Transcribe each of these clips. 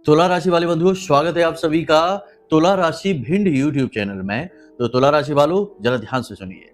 तुला राशि वाले बंधुओं, स्वागत है आप सभी का तुला राशि भिंड यूट्यूब चैनल में। तो तुला राशि वालों, जरा ध्यान से सुनिए।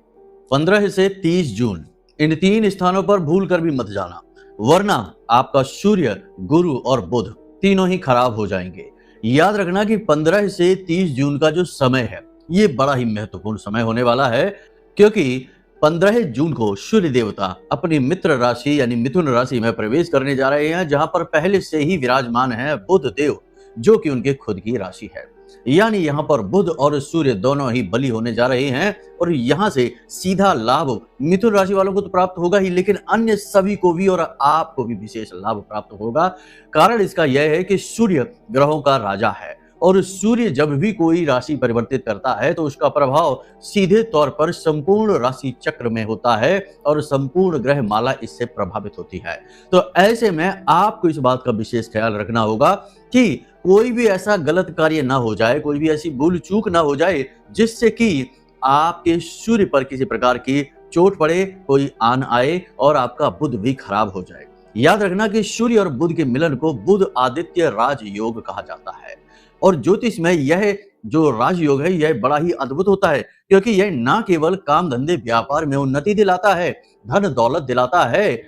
15 से 30 जून इन 3 स्थानों पर भूल कर भी मत जाना, वरना आपका सूर्य, गुरु और बुध तीनों ही खराब हो जाएंगे। याद रखना कि 15 से 30 जून का जो समय है, ये बड़ा ही महत्वपूर्ण समय होने वाला है, क्योंकि 15 जून को सूर्य देवता अपनी मित्र राशि यानी मिथुन राशि में प्रवेश करने जा रहे हैं, जहां पर पहले से ही विराजमान है बुध देव, जो कि उनके खुद की राशि है। यानी यहाँ पर बुध और सूर्य दोनों ही बली होने जा रहे हैं, और यहाँ से सीधा लाभ मिथुन राशि वालों को तो प्राप्त होगा ही, लेकिन अन्य सभी को भी और आपको भी विशेष लाभ प्राप्त होगा। कारण इसका यह है कि सूर्य ग्रहों का राजा है, और सूर्य जब भी कोई राशि परिवर्तित करता है तो उसका प्रभाव सीधे तौर पर संपूर्ण राशि चक्र में होता है, और संपूर्ण ग्रह माला इससे प्रभावित होती है। तो ऐसे में आपको इस बात का विशेष ख्याल रखना होगा कि कोई भी ऐसा गलत कार्य ना हो जाए, कोई भी ऐसी भूल चूक ना हो जाए जिससे कि आपके सूर्य पर किसी प्रकार की चोट पड़े, कोई आन आए और आपका बुध भी खराब हो जाए। याद रखना कि सूर्य और बुध के मिलन को बुध आदित्य राजयोग कहा जाता है, और ज्योतिष में यह जो राजयोग है यह बड़ा ही अद्भुत होता है, क्योंकि यह ना केवल काम धंधे व्यापार में उन्नति दिलाता है, धन दौलत दिलाता है,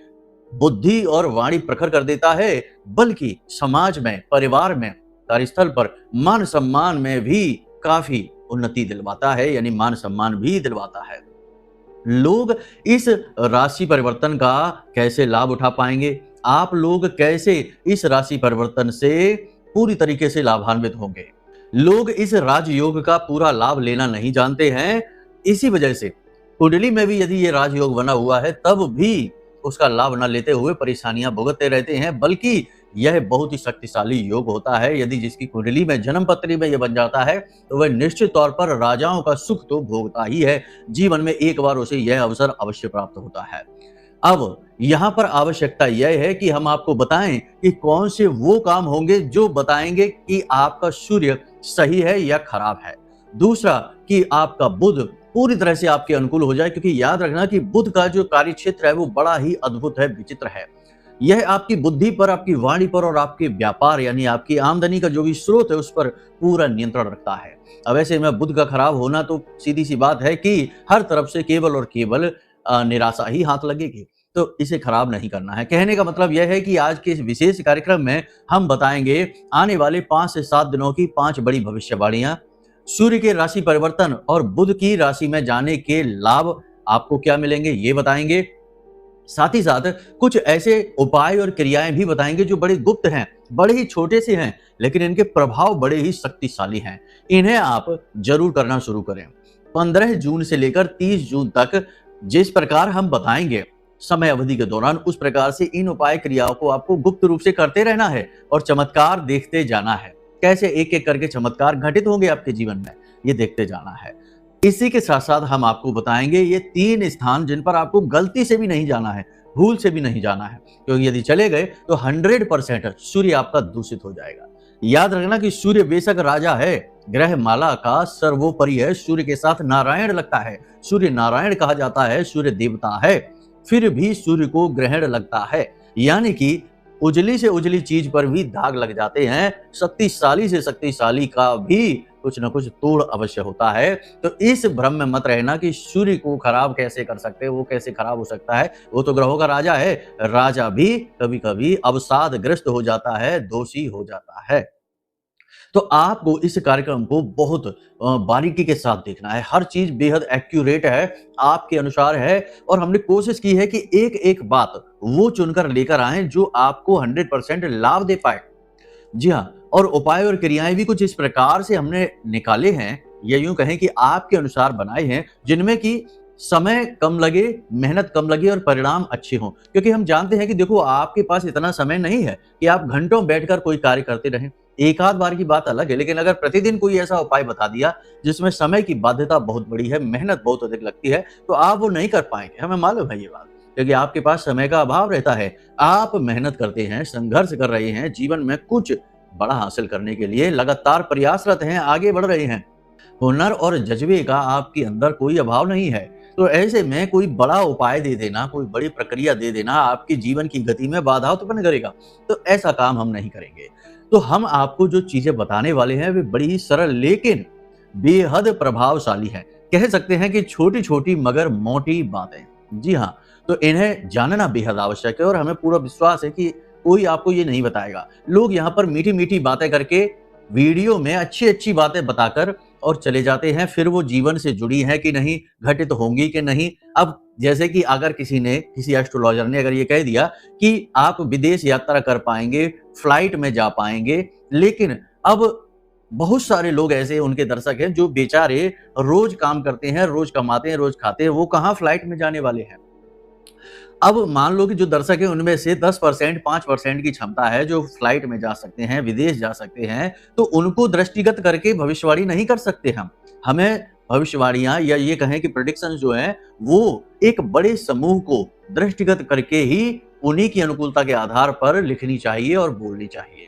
बुद्धि और वाणी प्रखर कर देता है, बल्कि समाज में, परिवार में, कार्यस्थल पर मान सम्मान में भी काफी उन्नति दिलवाता है, यानी मान सम्मान भी दिलवाता है। लोग इस राशि परिवर्तन का कैसे लाभ उठा पाएंगे? आप लोग कैसे इस राशि परिवर्तन से पूरी तरीके से लाभान्वित होंगे? लोग इस राजयोग का पूरा लाभ लेना नहीं जानते हैं। इसी वजह से कुंडली में भी यदि ये राजयोग बना हुआ है, तब भी उसका लाभ न लेते हुए परेशानियां भुगतते रहते हैं, बल्कि यह बहुत ही शक्तिशाली योग होता है। यदि जिसकी कुंडली में, जन्म पत्री में यह बन जाता है, तो वह निश्चित तौर पर राजाओं का सुख तो भोगता ही है। जीवन में एक बार उसे यह अवसर अवश्य प्राप्त होता है। अब यहाँ पर आवश्यकता यह है कि हम आपको बताएं कि कौन से वो काम होंगे जो बताएंगे कि आपका सूर्य सही है या खराब है। दूसरा, कि आपका बुध पूरी तरह से आपके अनुकूल हो जाए, क्योंकि याद रखना कि बुध का जो कार्य क्षेत्र है वो बड़ा ही अद्भुत है, विचित्र है। यह आपकी बुद्धि पर, आपकी वाणी पर और आपके व्यापार यानी आपकी आमदनी का जो भी स्रोत है उस पर पूरा नियंत्रण रखता है। अब ऐसे में बुध का खराब होना तो सीधी सी बात है कि हर तरफ से केवल और केवल निराशा ही हाथ लगेगी। तो इसे खराब नहीं करना है। कहने का मतलब यह है कि आज के इस विशेष कार्यक्रम में हम बताएंगे आने वाले 5 से 7 दिनों की 5 बड़ी भविष्यवाणियां, सूर्य के राशि परिवर्तन और बुध की राशि में जाने के लाभ आपको क्या मिलेंगे ये बताएंगे। साथ ही साथ कुछ ऐसे उपाय और क्रियाएं भी बताएंगे जो बड़े गुप्त हैं, बड़े ही छोटे से हैं, लेकिन इनके प्रभाव बड़े ही शक्तिशाली हैं। इन्हें आप जरूर करना शुरू करें। 15 जून से लेकर 30 जून तक जिस प्रकार हम बताएंगे समय अवधि के दौरान, उस प्रकार से इन उपाय क्रियाओं को आपको गुप्त रूप से करते रहना है और चमत्कार देखते जाना है। कैसे एक एक करके चमत्कार घटित होंगे आपके जीवन में, ये देखते जाना है। इसी के साथ साथ हम आपको बताएंगे ये 3 स्थान जिन पर आपको गलती से भी नहीं जाना है, भूल से भी नहीं जाना है, क्योंकि यदि चले गए तो 100% सूर्य आपका दूषित हो जाएगा। याद रखना कि सूर्य बेशक राजा है, ग्रह माला का सर्वोपरि है, सूर्य के साथ नारायण लगता है, सूर्य नारायण कहा जाता है, सूर्य देवता है, फिर भी सूर्य को ग्रहण लगता है, यानी कि उजली से उजली चीज पर भी दाग लग जाते हैं। शक्तिशाली से शक्तिशाली का भी कुछ न कुछ तोड़ अवश्य होता है। तो इस भ्रम में मत रहना कि सूर्य को खराब कैसे कर सकते हैं, वो कैसे खराब हो सकता है, वो तो ग्रहों का राजा है। राजा भी कभी कभी अवसादग्रस्त हो जाता है, दोषी हो जाता है। तो आपको इस कार्यक्रम को बहुत बारीकी के साथ देखना है। हर चीज बेहद एक्यूरेट है, आपके अनुसार है, और हमने कोशिश की है कि एक एक बात वो चुनकर लेकर आए जो आपको 100% लाभ दे पाए। जी हाँ, और उपाय और क्रियाएं भी कुछ इस प्रकार से हमने निकाले हैं, या यूं कहें कि आपके अनुसार बनाए हैं, जिनमें कि समय कम लगे, मेहनत कम लगे और परिणाम अच्छे हों। क्योंकि हम जानते हैं कि देखो, आपके पास इतना समय नहीं है कि आप घंटों बैठकर कोई कार्य करते रहें। एक आध बार की बात अलग है, लेकिन अगर प्रतिदिन कोई ऐसा उपाय बता दिया जिसमें समय की बाध्यता बहुत बड़ी है, मेहनत बहुत अधिक लगती है, तो आप वो नहीं कर पाएंगे। हमें मालूम है ये बात, क्योंकि आपके पास समय का अभाव रहता है। आप मेहनत करते हैं, संघर्ष कर रहे हैं, जीवन में कुछ बड़ा हासिल करने के लिए लगातार प्रयासरत हैं, आगे बढ़ रहे हैं। हुनर और जज्बे का आपके अंदर कोई अभाव नहीं है। तो ऐसे में कोई बड़ा उपाय दे देना, कोई बड़ी प्रक्रिया दे देना आपके जीवन की गति में बाधा उत्पन्न करेगा। तो ऐसा काम हम नहीं करेंगे। तो हम आपको जो चीजें बताने वाले हैं वे बड़ी ही सरल लेकिन बेहद प्रभावशाली है। कह सकते हैं कि छोटी-छोटी मगर मोटी बातें। जी हाँ, तो इन्हें जानना बेहद आवश्यक है और हमें पूरा विश्वास है कि कोई आपको ये नहीं बताएगा। लोग यहाँ पर मीठी-मीठी बातें करके वीडियो में अच्छी-अच्छी बातें बताकर और चले जाते हैं, फिर वो जीवन से जुड़ी हैं कि नहीं, घटित होंगी कि नहीं। अब जैसे कि अगर किसी एस्ट्रोलॉजर ने अगर ये कह दिया कि आप विदेश यात्रा कर पाएँगे, फ्लाइट में जा पाएँगे, लेकिन अब बहुत सारे लोग ऐसे उनके दर्शक हैं जो बेचारे रोज काम करते हैं, रोज कमाते हैं, रोज खाते हैं, वो कहाँ फ्लाइट में जाने वाले हैं। अब मान लो कि जो दर्शक हैं उनमें से 10% 5% की क्षमता है जो फ्लाइट में जा सकते हैं, विदेश जा सकते हैं, तो उनको दृष्टिगत करके भविष्यवाणी नहीं कर सकते हम। हमें भविष्यवाणियाँ या ये कहें कि प्रेडिक्शंस जो हैं वो एक बड़े समूह को दृष्टिगत करके ही उन्हीं की अनुकूलता के आधार पर लिखनी चाहिए और बोलनी चाहिए।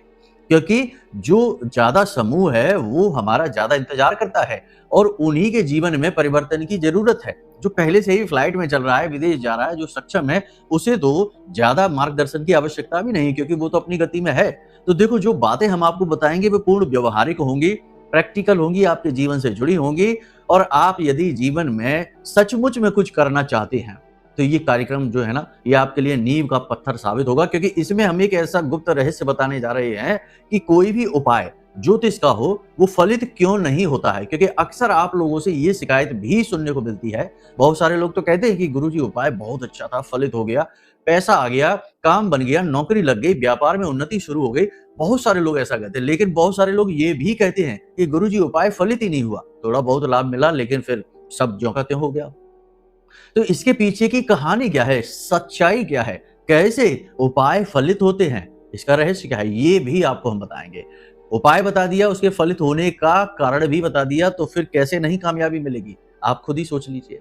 क्योंकि जो ज़्यादा समूह है वो हमारा ज़्यादा इंतज़ार करता है और उन्हीं के जीवन में परिवर्तन की ज़रूरत है। जो पहले से ही फ्लाइट में चल रहा है, विदेश जा रहा है, जो सक्षम है, उसे तो ज़्यादा मार्गदर्शन की आवश्यकता भी नहीं क्योंकि वो तो अपनी गति में है। तो देखो जो बातें हम आपको बताएँगे वो पूर्ण व्यावहारिक होंगी, प्रैक्टिकल होंगी, आपके जीवन से जुड़ी होंगी और आप यदि जीवन में सचमुच में कुछ करना चाहते हैं तो ये कार्यक्रम जो है ना, ये आपके लिए नींव का पत्थर साबित होगा क्योंकि इसमें हम एक ऐसा गुप्त रहस्य बताने जा रहे हैं कि कोई भी उपाय ज्योतिष का हो वो फलित क्यों नहीं होता है। क्योंकि अक्सर आप लोगों से ये शिकायत भी सुनने को मिलती है। बहुत सारे लोग तो कहते हैं कि गुरुजी उपाय बहुत अच्छा था, फलित हो गया, पैसा आ गया, काम बन गया, नौकरी लग गई, व्यापार में उन्नति शुरू हो गई। बहुत सारे लोग ऐसा कहते हैं, लेकिन बहुत सारे लोग ये भी कहते हैं कि गुरुजी उपाय फलित ही नहीं हुआ, थोड़ा बहुत लाभ मिला लेकिन फिर सब ज्यों का त्यों हो गया। तो इसके पीछे की कहानी क्या है, सच्चाई क्या है, कैसे उपाय फलित होते हैं, इसका रहस्य क्या है, ये भी आपको हम बताएंगे। उपाय बता दिया, उसके फलित होने का कारण भी बता दिया, तो फिर कैसे नहीं कामयाबी मिलेगी, आप खुद ही सोच लीजिए।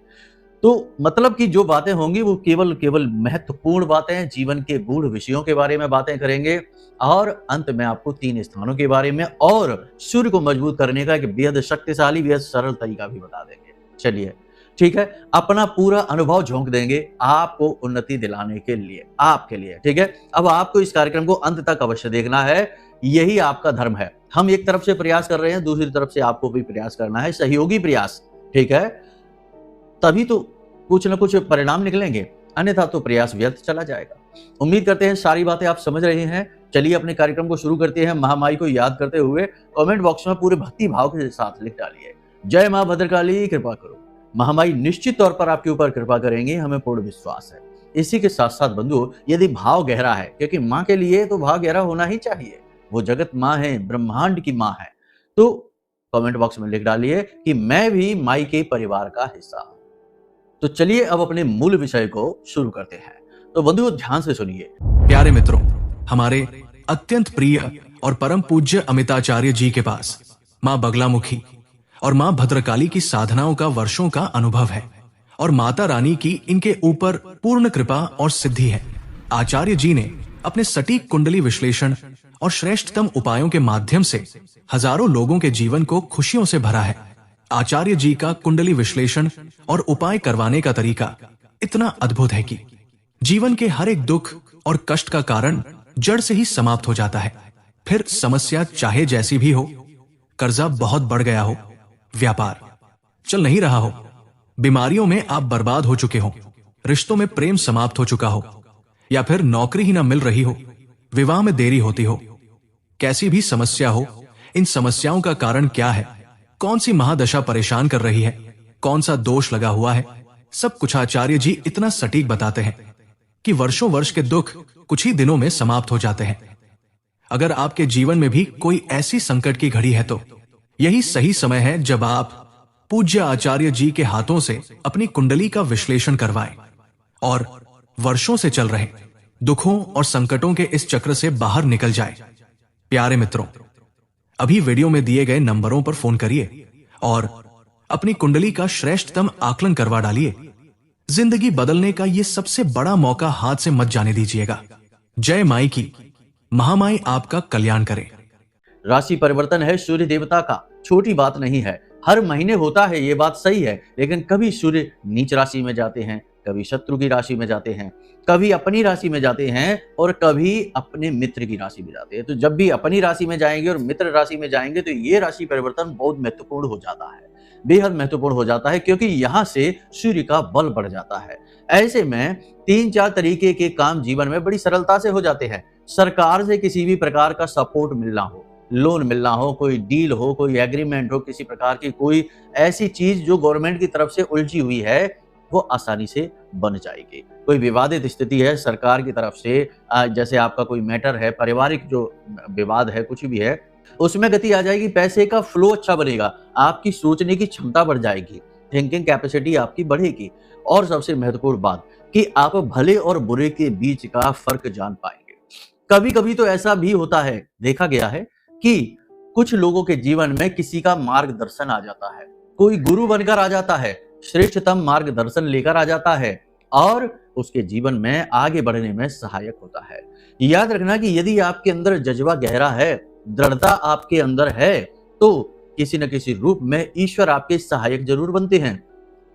तो मतलब कि जो बातें होंगी वो केवल महत्वपूर्ण बातें हैं, जीवन के गूढ़ विषयों के बारे में बातें करेंगे और अंत में आपको 3 स्थानों के बारे में और सूर्य को मजबूत करने का एक बेहद शक्तिशाली, बेहद सरल तरीका भी बता देंगे। चलिए ठीक है, अपना पूरा अनुभव झोंक देंगे आपको उन्नति दिलाने के लिए, आपके लिए। ठीक है, अब आपको इस कार्यक्रम को अंत तक अवश्य देखना है, यही आपका धर्म है। हम एक तरफ से प्रयास कर रहे हैं, दूसरी तरफ से आपको भी प्रयास करना है, सहयोगी प्रयास। ठीक है, तभी तो कुछ न कुछ परिणाम निकलेंगे, अन्यथा तो प्रयास व्यर्थ चला जाएगा। उम्मीद करते हैं सारी बातें आप समझ रहे हैं। चलिए अपने कार्यक्रम को शुरू करते हैं। महामाई को याद करते हुए कमेंट बॉक्स में पूरे भक्ति भाव के साथ लिख डालिए, जय मां भद्रकाली, कृपा करो। महामाई निश्चित तौर पर आपके ऊपर कृपा करेंगी, हमें पूर्ण विश्वास है। इसी के साथ साथ बंधु, यदि भाव गहरा है, क्योंकि माँ के लिए तो भाव गहरा होना ही चाहिए, वो जगत माँ है, ब्रह्मांड की माँ है, तो कमेंट बॉक्स में लिख डालिए कि मैं भी माई के परिवार का हिस्सा हूं। तो चलिए अब अपने मूल विषय को शुरू करते हैं। तो बंधुओं ध्यान से सुनिए। प्यारे मित्रों, हमारे अत्यंत प्रिय और परम पूज्य अमिताचार्य जी के पास माँ बगलामुखी और माँ भद्रकाली की साधनाओं का वर्षों का अनुभव है और माता रानी की इनके ऊपर पूर्ण कृपा और सिद्धि है। आचार्य जी ने अपने सटीक कुंडली विश्लेषण और श्रेष्ठतम उपायों के माध्यम से हजारों लोगों के जीवन को खुशियों से भरा है। आचार्य जी का कुंडली विश्लेषण और उपाय करवाने का तरीका इतना अद्भुत है कि जीवन के हर एक दुख और कष्ट का कारण जड़ से ही समाप्त हो जाता है। फिर समस्या चाहे जैसी भी हो, कर्जा बहुत बढ़ गया हो, व्यापार चल नहीं रहा हो, बीमारियों में आप बर्बाद हो चुके हो, रिश्तों में प्रेम समाप्त हो चुका हो, या फिर नौकरी ही ना मिल रही हो, विवाह में देरी होती हो, कैसी भी समस्या हो, इन समस्याओं का कारण क्या है, कौन सी महादशा परेशान कर रही है, कौन सा दोष लगा हुआ है, सब कुछ आचार्य जी इतना सटीक बताते हैं कि वर्षों वर्ष के दुख कुछ ही दिनों में समाप्त हो जाते हैं। अगर आपके जीवन में भी कोई ऐसी संकट की घड़ी है तो यही सही समय है जब आप पूज्य आचार्य जी के हाथों से अपनी कुंडली का विश्लेषण करवाएं और वर्षों से चल रहे दुखों और संकटों के इस चक्र से बाहर निकल जाए। प्यारे मित्रों, अभी वीडियो में दिए गए नंबरों पर फोन करिए और अपनी कुंडली का श्रेष्ठतम आकलन करवा डालिए। जिंदगी बदलने का ये सबसे बड़ा मौका हाथ से मत जाने दीजिएगा। जय माई की, महामाई आपका कल्याण करे। राशि परिवर्तन है सूर्य देवता का, छोटी बात नहीं है। हर महीने होता है, ये बात सही है, लेकिन कभी सूर्य नीच राशि में जाते हैं, कभी शत्रु की राशि में जाते हैं, कभी अपनी राशि में जाते हैं और कभी अपने मित्र की राशि में जाते हैं। तो जब भी अपनी राशि में जाएंगे और मित्र राशि में जाएंगे तो ये राशि परिवर्तन बहुत महत्वपूर्ण हो जाता है, बेहद महत्वपूर्ण हो जाता है, क्योंकि यहाँ से सूर्य का बल बढ़ जाता है। ऐसे में 3-4 तरीके के काम जीवन में बड़ी सरलता से हो जाते हैं। सरकार से किसी भी प्रकार का सपोर्ट मिलना हो, लोन मिलना हो, कोई डील हो, कोई एग्रीमेंट हो, किसी प्रकार की कोई ऐसी चीज जो गवर्नमेंट की तरफ से उलझी हुई है, वो आसानी से बन जाएगी। कोई विवादित स्थिति है सरकार की तरफ से, जैसे आपका कोई मैटर है, पारिवारिक जो विवाद है, कुछ भी है, उसमें गति आ जाएगी, पैसे का फ्लो अच्छा बनेगा, आपकी सोचने की क्षमता बढ़ जाएगी, थिंकिंग कैपेसिटी आपकी बढ़ेगी। और सबसे महत्वपूर्ण बात कि आप भले और बुरे के बीच का फर्क जान पाएंगे। कभी कभी तो ऐसा भी होता है, देखा गया है कि कुछ लोगों के जीवन में किसी का मार्गदर्शन आ जाता है, कोई गुरु बनकर आ जाता है, श्रेष्ठतम मार्गदर्शन लेकर आ जाता है और उसके जीवन में आगे बढ़ने में सहायक होता है। याद रखना कि यदि आपके अंदर जज्बा गहरा है, दृढ़ता आपके अंदर है, तो किसी न किसी रूप में ईश्वर आपके सहायक जरूर बनते हैं।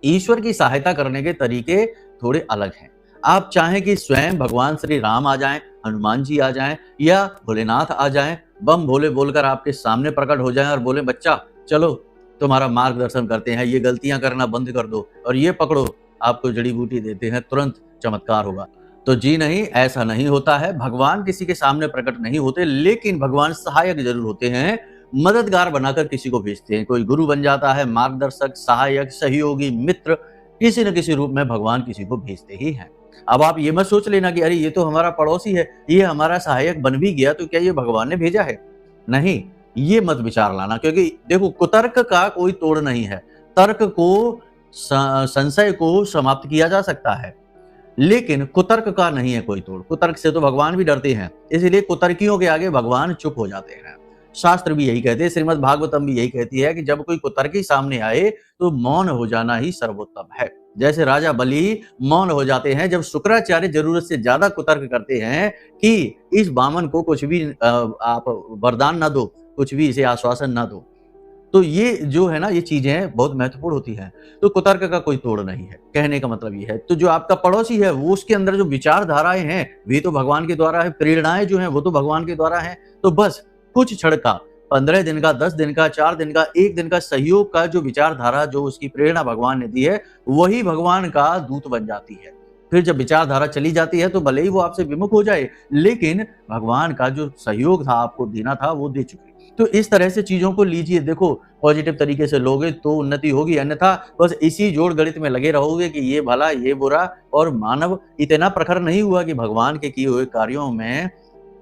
ईश्वर की सहायता करने के तरीके थोड़े अलग हैं। आप चाहें कि स्वयं भगवान श्री राम आ जाएं, हनुमान जी आ जाएं या भोलेनाथ आ जाएं, बम भोले बोलकर आपके सामने प्रकट हो जाएं और बोले बच्चा चलो तुम्हारा मार्गदर्शन करते हैं, ये गलतियां करना बंद कर दो और ये पकड़ो, आपको जड़ी बूटी देते हैं, तुरंत चमत्कार होगा। तो जी नहीं, ऐसा नहीं होता है। भगवान किसी के सामने प्रकट नहीं होते, लेकिन भगवान सहायक जरूर होते हैं, मददगार बनाकर किसी को भेजते हैं। कोई गुरु बन जाता है, मार्गदर्शक, सहायक, सहयोगी, मित्र, किसी न किसी रूप में भगवान किसी को भेजते ही हैं। अब आप ये मत सोच लेना कि अरे ये तो हमारा पड़ोसी है, ये हमारा सहायक बन भी गया तो क्या ये भगवान ने भेजा है? नहीं, ये मत विचार लाना, क्योंकि देखो कुतर्क का कोई तोड़ नहीं है। तर्क को, संशय को समाप्त किया जा सकता है, लेकिन कुतर्क का नहीं है कोई तोड़। कुतर्क से तो भगवान भी डरते हैं, इसलिए कुतर्कियों के आगे भगवान चुप हो जाते हैं। शास्त्र भी यही कहते हैं, श्रीमद् भागवतम भी यही कहती है कि जब कोई कुतर्की सामने आए तो मौन हो जाना ही सर्वोत्तम है। जैसे राजा बलि मौन हो जाते हैं जब शुक्राचार्य जरूरत से ज्यादा कुतर्क करते हैं कि इस बामन को कुछ भी आप वरदान ना दो, कुछ भी इसे आश्वासन ना दो। तो ये जो है ना, ये चीजें बहुत महत्वपूर्ण होती हैं। तो कुतर्क का कोई तोड़ नहीं है, कहने का मतलब ये है। तो जो आपका पड़ोसी है वो, उसके अंदर जो विचारधाराएं हैं वे तो भगवान के द्वारा है, प्रेरणाएं जो हैं वो तो भगवान के द्वारा है। तो बस कुछ क्षण का, 15 दिन का, 10 दिन का, 4 दिन का, 1 दिन का सहयोग का जो विचारधारा, जो उसकी प्रेरणा भगवान ने दी है, वही भगवान का दूत बन जाती है। फिर जब विचारधारा चली जाती है तो भले ही वो आपसे विमुख हो जाए, लेकिन भगवान का जो सहयोग था, आपको देना था, वो दे चुके। तो इस तरह से चीजों को लीजिए। देखो, पॉजिटिव तरीके से लोगे तो उन्नति होगी, अन्यथा बस इसी जोड़ गणित में लगे रहोगे कि ये भला ये बुरा। और मानव इतना प्रखर नहीं हुआ कि भगवान के किए हुए कार्यों में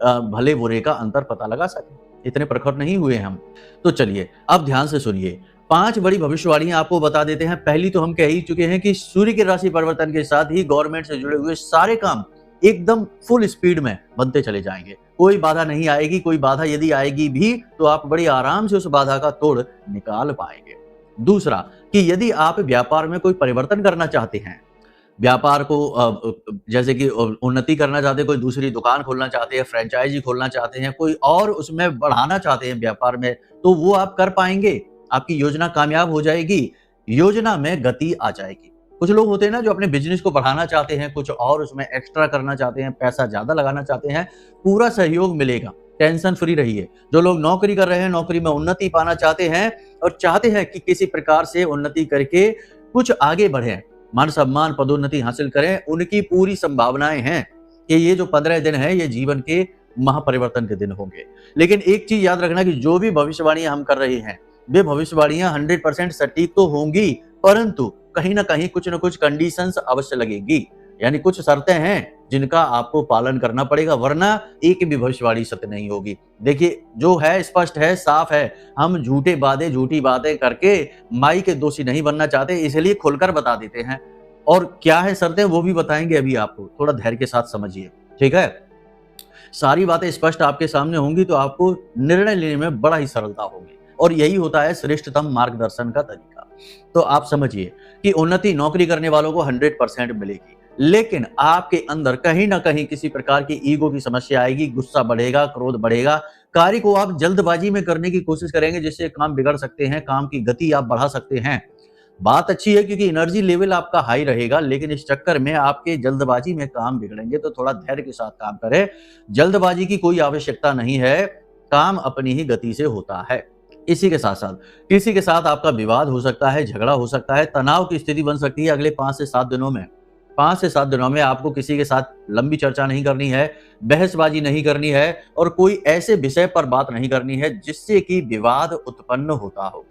भले बुरे का अंतर पता लगा सके, इतने प्रखर नहीं हुए हम। तो चलिए अब ध्यान से सुनिए, 5 बड़ी भविष्यवाणियां आपको बता देते हैं। पहली तो हम कह ही चुके हैं कि सूर्य की राशि परिवर्तन के साथ ही गवर्नमेंट से जुड़े हुए सारे काम एकदम फुल स्पीड में बनते चले जाएंगे, कोई बाधा नहीं आएगी। कोई बाधा यदि आएगी भी तो आप बड़ी आराम से उस बाधा का तोड़ निकाल पाएंगे। दूसरा कि यदि आप व्यापार में कोई परिवर्तन करना चाहते हैं, व्यापार को जैसे कि उन्नति करना चाहते हैं, कोई दूसरी दुकान खोलना चाहते हैं, फ्रेंचाइजी खोलना चाहते हैं, कोई और उसमें बढ़ाना चाहते हैं व्यापार में, तो वो आप कर पाएंगे। आपकी योजना कामयाब हो जाएगी, योजना में गति आ जाएगी। कुछ लोग होते हैं ना जो अपने बिजनेस को बढ़ाना चाहते हैं, कुछ और उसमें एक्स्ट्रा करना चाहते हैं, पैसा ज्यादा लगाना चाहते हैं, पूरा सहयोग मिलेगा, टेंशन फ्री रहिए। जो लोग नौकरी कर रहे हैं, नौकरी में उन्नति पाना चाहते हैं और चाहते हैं कि किसी प्रकार से उन्नति करके कुछ आगे बढ़े, मान सम्मान, पदोन्नति हासिल करें, उनकी पूरी संभावनाएं हैं कि ये जो 15 दिन है ये जीवन के महापरिवर्तन के दिन होंगे। लेकिन एक चीज याद रखना कि जो भी भविष्यवाणियां हम कर रहे हैं, वे भविष्यवाणियां 100% सटीक तो होंगी, परंतु कहीं ना कहीं कुछ न कुछ कंडीशंस अवश्य लगेगी, यानी कुछ शर्तें हैं जिनका आपको पालन करना पड़ेगा, वरना एक भी भविष्यवाणी सत्य नहीं होगी। देखिए, जो है स्पष्ट है, साफ है। हम झूठी बातें करके माई के दोषी नहीं बनना चाहते, इसलिए खुलकर बता देते हैं। और क्या है शर्तें वो भी बताएंगे अभी आपको, थोड़ा धैर्य के साथ समझिए, ठीक है। सारी बातें स्पष्ट आपके सामने होंगी तो आपको निर्णय लेने में बड़ा ही सरलता होगी, और यही होता है श्रेष्ठतम मार्गदर्शन का तरीका। तो आप समझिए कि उन्नति नौकरी करने वालों को 100% मिलेगी, लेकिन आपके अंदर कहीं ना कहीं किसी प्रकार की ईगो की समस्या आएगी, गुस्सा बढ़ेगा, क्रोध बढ़ेगा, कार्य को आप जल्दबाजी में करने की कोशिश करेंगे, जिससे काम बिगड़ सकते हैं, काम की गति आप बढ़ा सकते हैं। बात अच्छी है क्योंकि एनर्जी लेवल आपका हाई रहेगा, लेकिन इस चक्कर में आपके जल्दबाजी में काम बिगड़ेंगे, तो थोड़ा धैर्य के साथ काम करें। जल्दबाजी की कोई आवश्यकता नहीं है, काम अपनी ही गति से होता है। इसी के साथ साथ किसी के साथ आपका विवाद हो सकता है, झगड़ा हो सकता है, तनाव की स्थिति बन सकती है अगले 5 से 7 दिनों में। 5 से 7 दिनों में आपको किसी के साथ लंबी चर्चा नहीं करनी है, बहसबाजी नहीं करनी है और कोई ऐसे विषय पर बात नहीं करनी है जिससे कि विवाद उत्पन्न होता हो।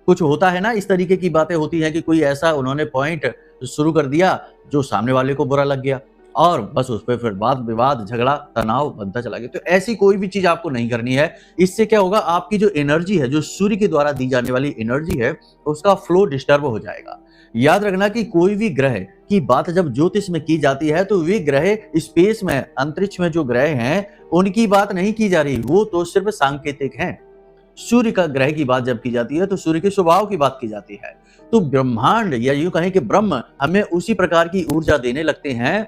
कुछ होता है ना, इस तरीके की बातें होती हैं कि कोई ऐसा उन्होंने पॉइंट शुरू कर दिया जो सामने वाले को बुरा लग गया और बस उस पे फिर वाद विवाद, झगड़ा, तनाव बनता चला गया। तो ऐसी कोई भी चीज आपको नहीं करनी है। इससे क्या होगा, आपकी जो एनर्जी है, जो सूर्य के द्वारा दी जाने वाली एनर्जी है, उसका फ्लो डिस्टर्ब हो जाएगा। याद रखना कि कोई भी ग्रह की बात जब ज्योतिष में की जाती है तो वे ग्रह स्पेस में, अंतरिक्ष में जो ग्रह हैं, उनकी बात नहीं की जा रही, वो तो सिर्फ सांकेतिक हैं। सूर्य का ग्रह की बात जब की जाती है तो सूर्य के स्वभाव की बात की जाती है। तो ब्रह्मांड या यूं कहें कि ब्रह्म हमें उसी प्रकार की ऊर्जा देने लगते हैं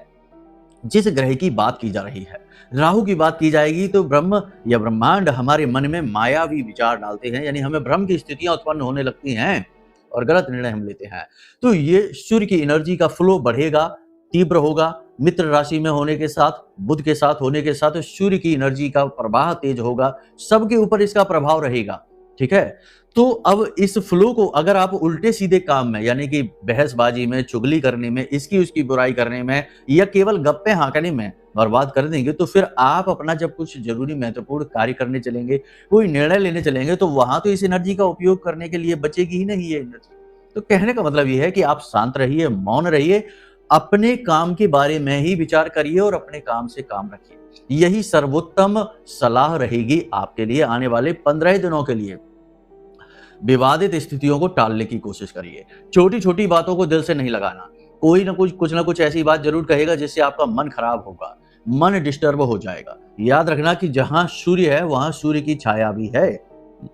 जिस ग्रह की बात की जा रही है। राहु की बात की जाएगी तो ब्रह्म या ब्रह्मांड हमारे मन में मायावी विचार डालते हैं, यानी हमें भ्रम की स्थितियां उत्पन्न होने लगती हैं और गलत निर्णय हम लेते हैं। तो ये सूर्य की एनर्जी का फ्लो बढ़ेगा, तीव्र होगा। मित्र राशि में होने के साथ, बुध के साथ होने के साथ सूर्य की एनर्जी का प्रवाह तेज होगा, सबके ऊपर इसका प्रभाव रहेगा। ठीक है, तो अब इस फ्लो को अगर आप उल्टे सीधे काम में, यानी कि बहसबाजी में, चुगली करने में, इसकी उसकी बुराई करने में या केवल गप्पे हाँकने में बर्बाद कर देंगे, तो फिर आप अपना जब कुछ जरूरी महत्वपूर्ण कार्य करने चलेंगे, कोई निर्णय लेने चलेंगे, तो वहां तो इस एनर्जी का उपयोग करने के लिए बचेगी ही नहीं ये एनर्जी। तो कहने का मतलब ये है कि आप शांत रहिए, मौन रहिए, अपने काम के बारे में ही विचार करिए और अपने काम से काम रखिए। यही सर्वोत्तम सलाह रहेगी आपके लिए आने वाले 15 दिनों के लिए। विवादित स्थितियों को टालने की कोशिश करिए। छोटी छोटी बातों को दिल से नहीं लगाना। कोई ना कुछ ऐसी बात जरूर कहेगा जिससे आपका मन खराब होगा, मन डिस्टर्ब हो जाएगा। याद रखना कि जहां सूर्य है वहां सूर्य की छाया भी है।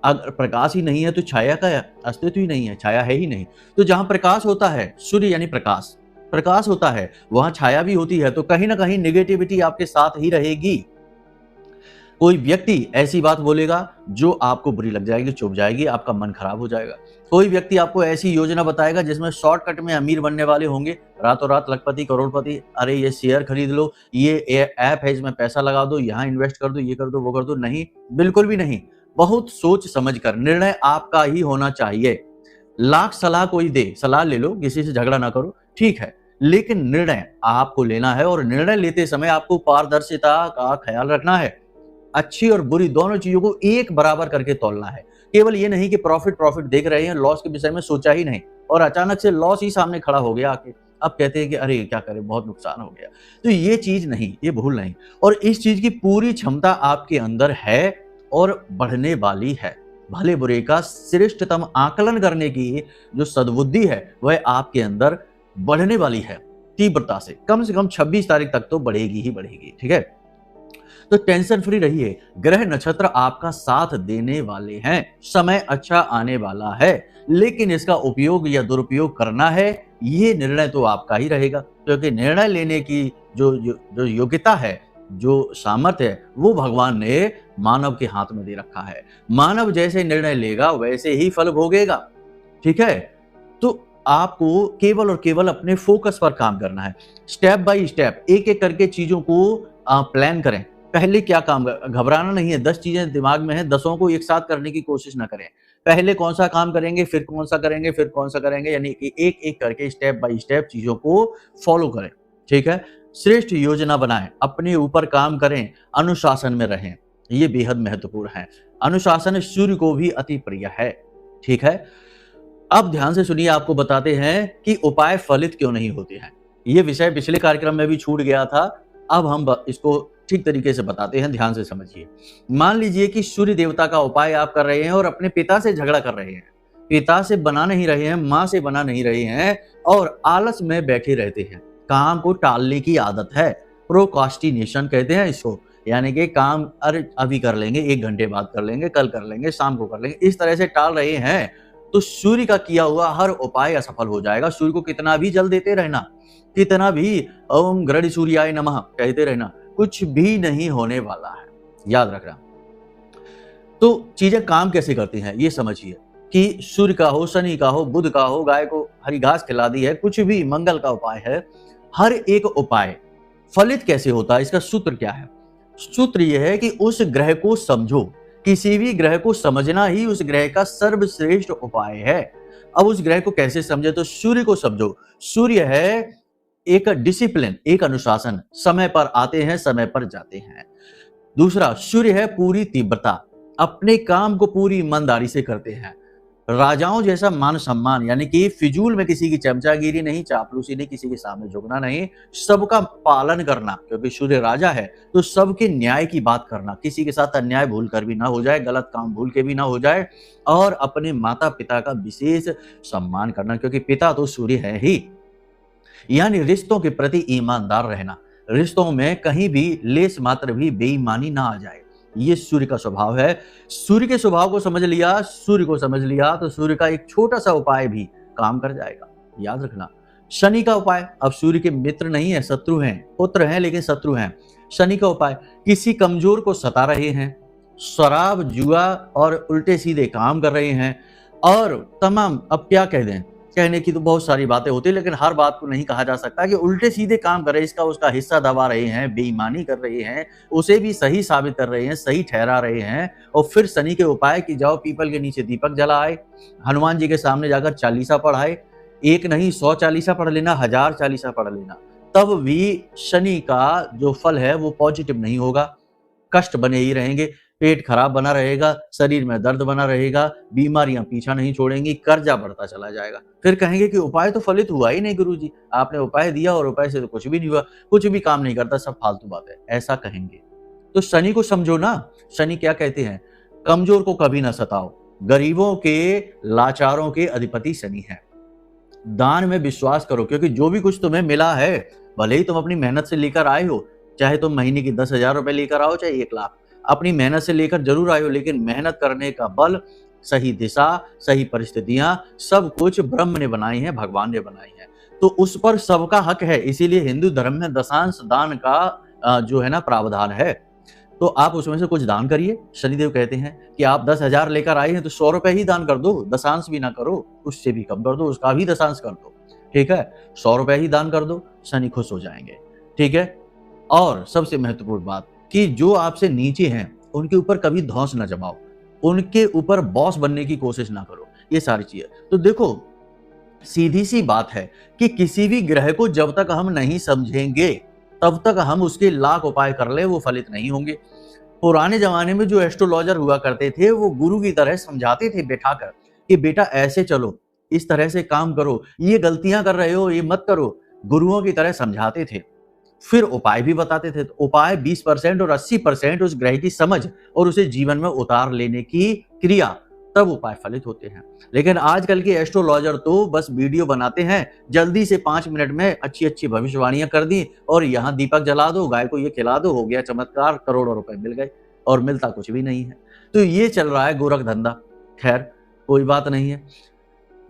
अगर प्रकाश ही नहीं है तो छाया का अस्तित्व ही नहीं है, छाया है ही नहीं। तो जहां प्रकाश होता है, सूर्य यानी प्रकाश, प्रकाश होता है, वहां छाया भी होती है। तो कहीं ना कहीं नेगेटिविटी आपके साथ ही रहेगी। कोई व्यक्ति ऐसी बात बोलेगा जो आपको बुरी लग जाएगी, चुभ जाएगी, आपका मन खराब हो जाएगा। कोई व्यक्ति आपको ऐसी योजना बताएगा जिसमें शॉर्टकट में अमीर बनने वाले होंगे, रातों रात लखपति करोड़पति, अरे ये शेयर खरीद लो, ये ऐप है इसमें पैसा लगा दो, यहाँ इन्वेस्ट कर दो, ये कर दो, वो कर दो। नहीं, बिल्कुल भी नहीं। बहुत सोच समझ कर निर्णय आपका ही होना चाहिए। लाख सलाह कोई दे, सलाह ले लो, किसी से झगड़ा ना करो, ठीक है, लेकिन निर्णय आपको लेना है और निर्णय लेते समय आपको पारदर्शिता का ख्याल रखना है। अच्छी और बुरी दोनों चीजों को एक बराबर करके तौलना है। केवल ये नहीं कि प्रॉफिट देख रहे हैं, लॉस के विषय में सोचा ही नहीं और अचानक से लॉस ही सामने खड़ा हो गया आके, अब कहते हैं कि अरे क्या करें, बहुत नुकसान हो गया। तो ये चीज नहीं, ये भूल नहीं। और इस चीज की पूरी क्षमता आपके अंदर है और बढ़ने वाली है। भले बुरे का श्रेष्ठतम आकलन करने की जो सद्बुद्धि है वह आपके अंदर बढ़ने वाली है तीव्रता से। कम 26 तारीख तक तो बढ़ेगी ही बढ़ेगी। ठीक है, तो टेंशन फ्री रहिए। ग्रह नक्षत्र आपका साथ देने वाले हैं, समय अच्छा आने वाला है, लेकिन इसका उपयोग या दुरुपयोग करना है ये निर्णय तो आपका ही रहेगा। क्योंकि निर्णय लेने की जो योग्यता है, जो सामर्थ्य है, वो भगवान ने मानव के हाथ में दे रखा है। मानव जैसे निर्णय लेगा वैसे ही फल भोगेगा। ठीक है, तो आपको केवल और केवल अपने फोकस पर काम करना है। स्टेप बाय स्टेप, एक एक करके चीजों को प्लान करें। पहले क्या काम, घबराना नहीं है। 10 चीजें दिमाग में है, 10 को एक साथ करने की कोशिश ना करें। पहले कौन सा काम करेंगे, फिर कौन सा करेंगे, फिर कौन सा करेंगे, यानी कि एक एक करके स्टेप बाय स्टेप चीजों को फॉलो करें। ठीक है, श्रेष्ठ योजना बनाएं, अपने ऊपर काम करें, अनुशासन में रहें, ये बेहद महत्वपूर्ण है। अनुशासन सूर्य को भी अति प्रिय है। ठीक है, अब ध्यान से सुनिए, आपको बताते हैं कि उपाय फलित क्यों नहीं होते हैं। ये विषय पिछले कार्यक्रम में भी छूट गया था, अब हम इसको ठीक तरीके से बताते हैं, ध्यान से समझिए। मान लीजिए कि सूर्य देवता का उपाय आप कर रहे हैं और अपने पिता से झगड़ा कर रहे हैं, पिता से बना नहीं रहे हैं, माँ से बना नहीं रहे हैं और आलस में बैठे रहते हैं। काम को टालने की आदत है, प्रोकास्टिनेशन कहते हैं इसको, यानी कि काम अरे अभी कर लेंगे, 1 घंटे बाद कर लेंगे, कल कर लेंगे, शाम को कर लेंगे, इस तरह से टाल रहे हैं, तो सूर्य का किया हुआ हर उपाय असफल हो जाएगा। सूर्य को कितना भी जल देते रहना, कितना भी ओम ग्रह सूर्याय नमः कहते रहना, कुछ भी नहीं होने वाला है। याद रखना, तो चीजें काम कैसे करती हैं ये समझिए कि सूर्य का हो, शनि का हो, बुध का हो, गाय को हरी घास खिला दी है, कुछ भी मंगल का उपाय है, हर एक उपाय फलित कैसे होता है, इसका सूत्र क्या है? सूत्र यह है कि उस ग्रह को समझो। किसी भी ग्रह को समझना ही उस ग्रह का सर्वश्रेष्ठ उपाय है। अब उस ग्रह को कैसे समझे? तो सूर्य को समझो। सूर्य है एक डिसिप्लिन, एक अनुशासन, समय पर आते हैं, समय पर जाते हैं। दूसरा, सूर्य है पूरी तीव्रता, अपने काम को पूरी ईमानदारी से करते हैं। राजाओं जैसा मान सम्मान, यानी कि फिजूल में किसी की चमचागिरी नहीं, चापलूसी नहीं, किसी के सामने झुकना नहीं, सबका पालन करना, क्योंकि सूर्य राजा है तो सबके न्याय की बात करना, किसी के साथ अन्याय भूल कर भी ना हो जाए, गलत काम भूल के भी ना हो जाए, और अपने माता पिता का विशेष सम्मान करना, क्योंकि पिता तो सूर्य है ही। यानी रिश्तों के प्रति ईमानदार रहना, रिश्तों में कहीं भी लेस मात्र भी बेईमानी ना आ जाए, ये सूर्य का स्वभाव है। सूर्य के स्वभाव को समझ लिया, सूर्य को समझ लिया, तो सूर्य का एक छोटा सा उपाय भी काम कर जाएगा। याद रखना, शनि का उपाय, अब सूर्य के मित्र नहीं है, शत्रु हैं, पुत्र हैं लेकिन शत्रु हैं। शनि का उपाय, किसी कमजोर को सता रहे हैं, शराब, जुआ और उल्टे सीधे काम कर रहे हैं, और तमाम, अब क्या कह दें, कहने की तो बहुत सारी बातें होती है, लेकिन हर बात को नहीं कहा जा सकता कि उल्टे सीधे काम कर रहे हैं, इसका उसका हिस्सा दबा रहे हैं, बेईमानी कर रहे हैं, उसे भी सही साबित कर रहे हैं, सही ठहरा रहे हैं। और फिर शनि के उपाय कि जाओ पीपल के नीचे दीपक जलाए, हनुमान जी के सामने जाकर चालीसा पढ़ाए, एक नहीं 100 चालीसा पढ़ लेना, 1000 चालीसा पढ़ लेना, तब भी शनि का जो फल है वो पॉजिटिव नहीं होगा। कष्ट बने ही रहेंगे, पेट खराब बना रहेगा, शरीर में दर्द बना रहेगा, बीमारियां पीछा नहीं छोड़ेंगी, कर्जा बढ़ता चला जाएगा। फिर कहेंगे कि उपाय तो फलित हुआ ही नहीं गुरुजी, आपने उपाय दिया और उपाय से तो कुछ भी नहीं हुआ, कुछ भी काम नहीं करता, सब फालतू बात है, ऐसा कहेंगे। तो शनि को समझो ना। शनि क्या कहते हैं? कमजोर को कभी ना सताओ, गरीबों के, लाचारों के अधिपति शनि है। दान में विश्वास करो, क्योंकि जो भी कुछ तुम्हें मिला है, भले ही तुम अपनी मेहनत से लेकर आए हो, चाहे तुम महीने की 10,000 रुपए लेकर आओ, चाहे 1 लाख, अपनी मेहनत से लेकर जरूर आए हो, लेकिन मेहनत करने का बल, सही दिशा, सही परिस्थितियां, सब कुछ ब्रह्म ने बनाई हैं, भगवान ने बनाई हैं, तो उस पर सबका हक है। इसीलिए हिंदू धर्म में दशांश दान का जो है ना प्रावधान है, तो आप उसमें से कुछ दान करिए। शनिदेव कहते हैं कि आप 10,000 लेकर आए हैं तो 100 रुपए ही दान कर दो, दशांश भी ना करो, उससे भी कम कर दो, उसका भी दशांश कर दो, ठीक है, 100 रुपए ही दान कर दो, शनि खुश हो जाएंगे, ठीक है। और सबसे महत्वपूर्ण बात कि जो आपसे नीचे हैं उनके ऊपर कभी धौंस ना जमाओ, उनके ऊपर बॉस बनने की कोशिश ना करो, ये सारी चीजें। तो देखो, सीधी सी बात है कि किसी भी ग्रह को जब तक हम नहीं समझेंगे तब तक हम उसके लाख उपाय कर ले, वो फलित नहीं होंगे। पुराने जमाने में जो एस्ट्रोलॉजर हुआ करते थे वो गुरु की तरह समझाते थे बैठाकर कि बेटा ऐसे चलो, इस तरह से काम करो, ये गलतियां कर रहे हो, ये मत करो, गुरुओं की तरह समझाते थे। फिर उपाय भी बताते थे। तो उपाय 20% और 80% उस ग्रह की समझ और उसे जीवन में उतार लेने की क्रिया, तब उपाय फलित होते हैं। लेकिन आजकल के एस्ट्रोलॉजर तो बस वीडियो बनाते हैं, जल्दी से 5 मिनट में अच्छी अच्छी भविष्यवाणियां कर दी और यहाँ दीपक जला दो, गाय को ये खिला दो, हो गया चमत्कार, करोड़ों रुपए मिल गए, और मिलता कुछ भी नहीं है। तो ये चल रहा है गोरख धंधा। खैर, कोई बात नहीं है,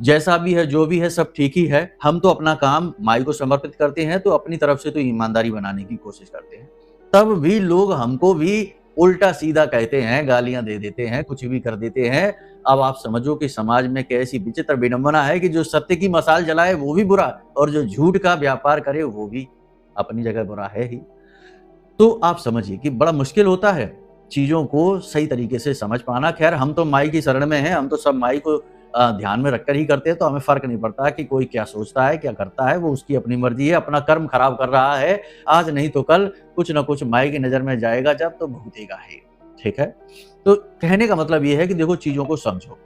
जैसा भी है, जो भी है, सब ठीक ही है। हम तो अपना काम माई को समर्पित करते हैं, तो अपनी तरफ से तो ईमानदारी बनाने की कोशिश करते हैं। तब भी लोग हमको भी उल्टा सीधा कहते हैं, गालियां दे देते हैं, कुछ भी कर देते हैं। अब आप समझो कि समाज में कैसी विचित्र विडंबना है कि जो सत्य की मशाल जलाए वो भी बुरा, और जो झूठ का व्यापार करे वो भी अपनी जगह बुरा है ही। तो आप समझिए कि बड़ा मुश्किल होता है चीजों को सही तरीके से समझ पाना। खैर, हम तो माई की शरण में हैं, हम तो सब माई को ध्यान में रखकर ही करते हैं, तो हमें फर्क नहीं पड़ता कि कोई क्या सोचता है, क्या करता है, वो उसकी अपनी मर्जी है, अपना कर्म खराब कर रहा है, आज नहीं तो कल कुछ ना कुछ माई की नजर में जाएगा जब, तो भुगतेगा ही, ठीक है। तो कहने का मतलब ये है कि देखो, चीजों को समझो।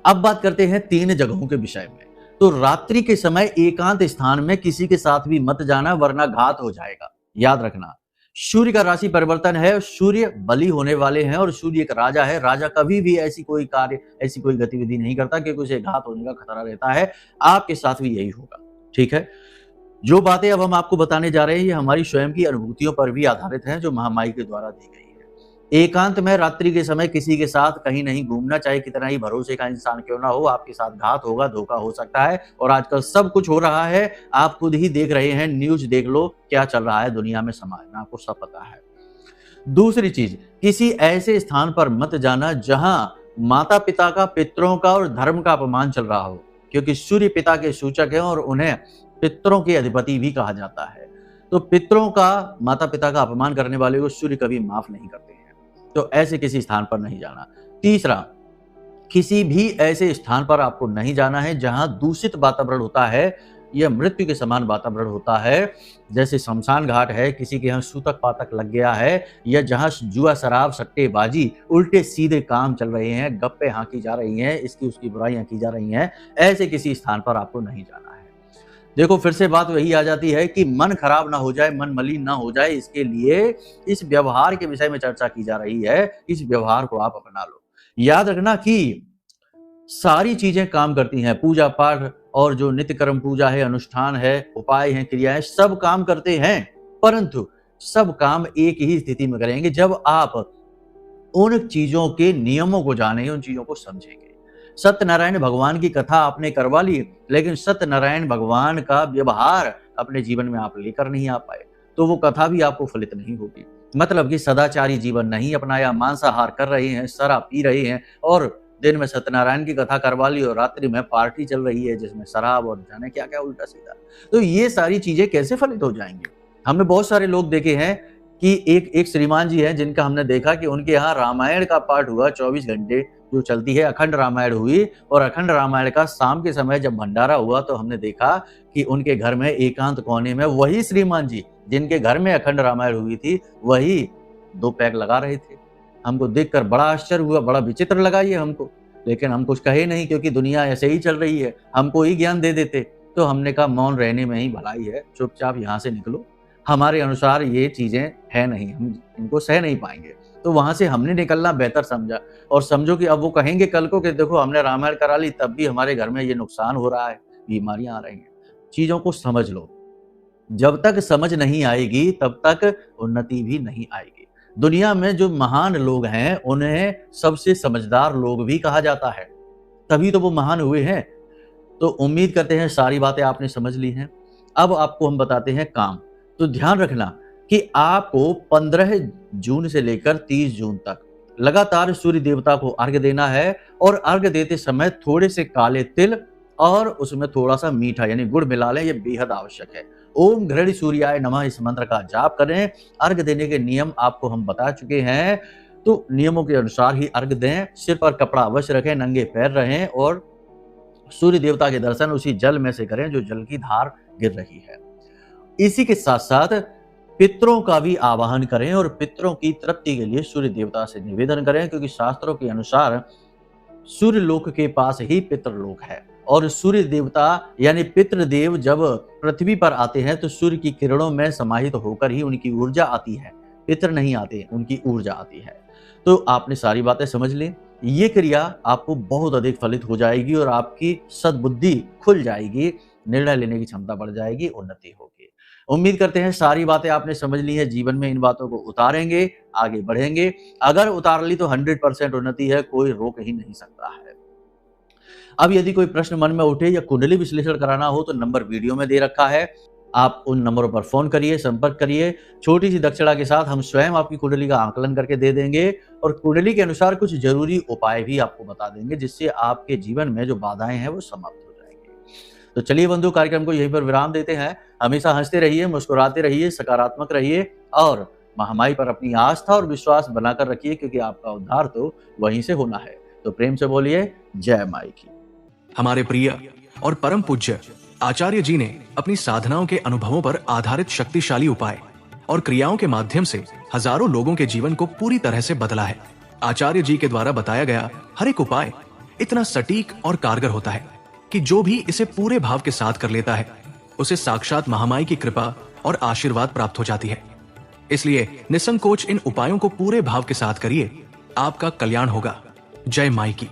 अब बात करते हैं 3 जगहों के विषय में। तो रात्रि के समय एकांत स्थान में किसी के साथ भी मत जाना, वरना घात हो जाएगा। याद रखना, सूर्य का राशि परिवर्तन है, सूर्य बली होने वाले हैं, और सूर्य एक राजा है। राजा कभी भी ऐसी कोई कार्य, ऐसी कोई गतिविधि नहीं करता क्योंकि उसे घात होने का खतरा रहता है। आपके साथ भी यही होगा, ठीक है। जो बातें अब हम आपको बताने जा रहे हैं ये हमारी स्वयं की अनुभूतियों पर भी आधारित हैं, जो महामाई के द्वारा दी गई है। एकांत में रात्रि के समय किसी के साथ कहीं नहीं घूमना, चाहे कितना ही भरोसे का इंसान क्यों ना हो, आपके साथ घात होगा, धोखा हो सकता है। और आजकल सब कुछ हो रहा है, आप खुद ही देख रहे हैं, न्यूज देख लो क्या चल रहा है दुनिया में, समाज में, आपको सब पता है। दूसरी चीज, किसी ऐसे स्थान पर मत जाना जहां माता पिता का, पितरों का और धर्म का अपमान चल रहा हो, क्योंकि सूर्य पिता के सूचक हैं और उन्हें पितरों के अधिपति भी कहा जाता है। तो पितरों का, माता पिता का अपमान करने वाले को सूर्य कभी माफ नहीं करते हैं, तो ऐसे किसी स्थान पर नहीं जाना। तीसरा, किसी भी ऐसे स्थान पर आपको नहीं जाना है जहां दूषित वातावरण होता है या मृत्यु के समान वातावरण होता है, जैसे शमशान घाट है, किसी के यहाँ सूतक पातक लग गया है, या जहां जुआ शराब सट्टेबाजी उल्टे सीधे काम चल रहे हैं, गप्पे हाँकी जा रही हैं, इसकी उसकी बुराइयां की जा रही हैं, ऐसे किसी स्थान पर आपको नहीं जाना है। देखो, फिर से बात वही आ जाती है कि मन खराब ना हो जाए, मन मलिन ना हो जाए, इसके लिए इस व्यवहार के विषय में चर्चा की जा रही है। इस व्यवहार को आप अपना लो। याद रखना कि सारी चीजें काम करती हैं, पूजा पाठ और जो नित्य कर्म पूजा है, अनुष्ठान है, उपाय हैं, क्रियाएं, सब काम करते हैं, परंतु सब काम एक ही स्थिति में करेंगे जब आप उन चीजों के नियमों को जानेंगे, उन चीजों को समझेंगे। सत्यनारायण भगवान की कथा आपने करवा ली, लेकिन सत्यनारायण भगवान का व्यवहार अपने जीवन में आप लेकर नहीं आ पाए, तो वो कथा भी आपको फलित नहीं होगी। मतलब कि सदाचारी जीवन नहीं अपनाया, मांसाहार कर रहे हैं, शराब पी रहे हैं, और दिन में सत्यनारायण की कथा करवा ली और रात्रि में पार्टी चल रही है जिसमें शराब और जाने क्या क्या उल्टा सीधा। तो ये सारी चीजें कैसे फलित हो जाएंगी? हमने बहुत सारे लोग देखे हैं कि एक श्रीमान जी हैं जिनका हमने देखा कि उनके यहाँ रामायण का पाठ हुआ, 24 घंटे जो चलती है अखंड रामायण हुई, और अखंड रामायण का शाम के समय जब भंडारा हुआ तो हमने देखा कि उनके घर में एकांत कोने में वही श्रीमान जी जिनके घर में अखंड रामायण हुई थी, वही 2 पैग लगा रहे थे। हमको देखकर बड़ा आश्चर्य हुआ, बड़ा विचित्र लगा ये हमको, लेकिन हम कुछ कहे नहीं क्योंकि दुनिया ऐसे ही चल रही है, हमको ही ज्ञान दे देते। तो हमने कहा मौन रहने में ही भलाई है, चुपचाप यहाँ से निकलो, हमारे अनुसार ये चीजें है नहीं, हम इनको सह नहीं पाएंगे। तो वहां से हमने निकलना बेहतर समझा। और समझो कि अब वो कहेंगे कल को कि देखो हमने रामायण करा ली, तब भी हमारे घर में ये नुकसान हो रहा है, बीमारियां आ रही हैं। चीजों को समझ लो, जब तक समझ नहीं आएगी तब तक उन्नति भी नहीं आएगी। दुनिया में जो महान लोग हैं उन्हें सबसे समझदार लोग भी कहा जाता है, तभी तो वो महान हुए हैं। तो उम्मीद करते हैं सारी बातें आपने समझ ली हैं। अब आपको हम बताते हैं काम। तो ध्यान रखना कि आपको 15 जून से लेकर 30 जून तक लगातार सूर्य देवता को अर्घ्य देना है, और अर्घ्य देते समय थोड़े से काले तिल और उसमें थोड़ा सा मीठा यानी गुड़ मिला लें, ये बेहद आवश्यक है। ओम घृणी सूर्याय नमः इस मंत्र का जाप करें। अर्घ्य देने के नियम आपको हम बता चुके हैं, तो नियमों के अनुसार ही अर्घ्य दें। सिर पर कपड़ा अवश्य रखें, नंगे पैर रहें, और सूर्य देवता के दर्शन उसी जल में से करें जो जल की धार गिर रही है। इसी के साथ साथ पितरों का भी आवाहन करें और पितरों की तृप्ति के लिए सूर्य देवता से निवेदन करें, क्योंकि शास्त्रों के अनुसार सूर्य लोक के पास ही पितृलोक है, और सूर्य देवता यानी पितृदेव जब पृथ्वी पर आते हैं तो सूर्य की किरणों में समाहित होकर ही उनकी ऊर्जा आती है, पितर नहीं आते, उनकी ऊर्जा आती है। तो आपने सारी बातें समझ ली। ये क्रिया आपको बहुत अधिक फलित हो जाएगी और आपकी सद्बुद्धि खुल जाएगी, निर्णय लेने की क्षमता बढ़ जाएगी, उन्नति होगी। उम्मीद करते हैं सारी बातें आपने समझ ली है, जीवन में इन बातों को उतारेंगे, आगे बढ़ेंगे। अगर उतार ली तो 100% उन्नति है, कोई रोक ही नहीं सकता है। अब यदि कोई प्रश्न मन में उठे या कुंडली विश्लेषण कराना हो तो नंबर वीडियो में दे रखा है, आप उन नंबरों पर फोन करिए, संपर्क करिए। छोटी सी दक्षिणा के साथ हम स्वयं आपकी कुंडली का आकलन करके दे देंगे, और कुंडली के अनुसार कुछ जरूरी उपाय भी आपको बता देंगे, जिससे आपके जीवन में जो बाधाएं हैं वो समाप्त हो जाएंगी। तो चलिए बंधु, कार्यक्रम को यहीं पर विराम देते हैं। हमेशा हंसते रहिए, मुस्कुराते रहिए, सकारात्मक रहिए, और महामाई पर अपनी आस्था और विश्वास बनाकर रखिए, क्योंकि आपका उद्धार तो वहीं से होना है। तो प्रेम से बोलिए जय माई की। हमारे प्रिय और परम पूज्य आचार्य जी ने अपनी साधनाओं के अनुभवों पर आधारित शक्तिशाली उपाय और क्रियाओं के माध्यम से हजारों लोगों के जीवन को पूरी तरह से बदला है। आचार्य जी के द्वारा बताया गया हर एक उपाय इतना सटीक और कारगर होता है कि जो भी इसे पूरे भाव के साथ कर लेता है उसे साक्षात महामाई की कृपा और आशीर्वाद प्राप्त हो जाती है। इसलिए निसंकोच इन उपायों को पूरे भाव के साथ करिए, आपका कल्याण होगा। जय माई की।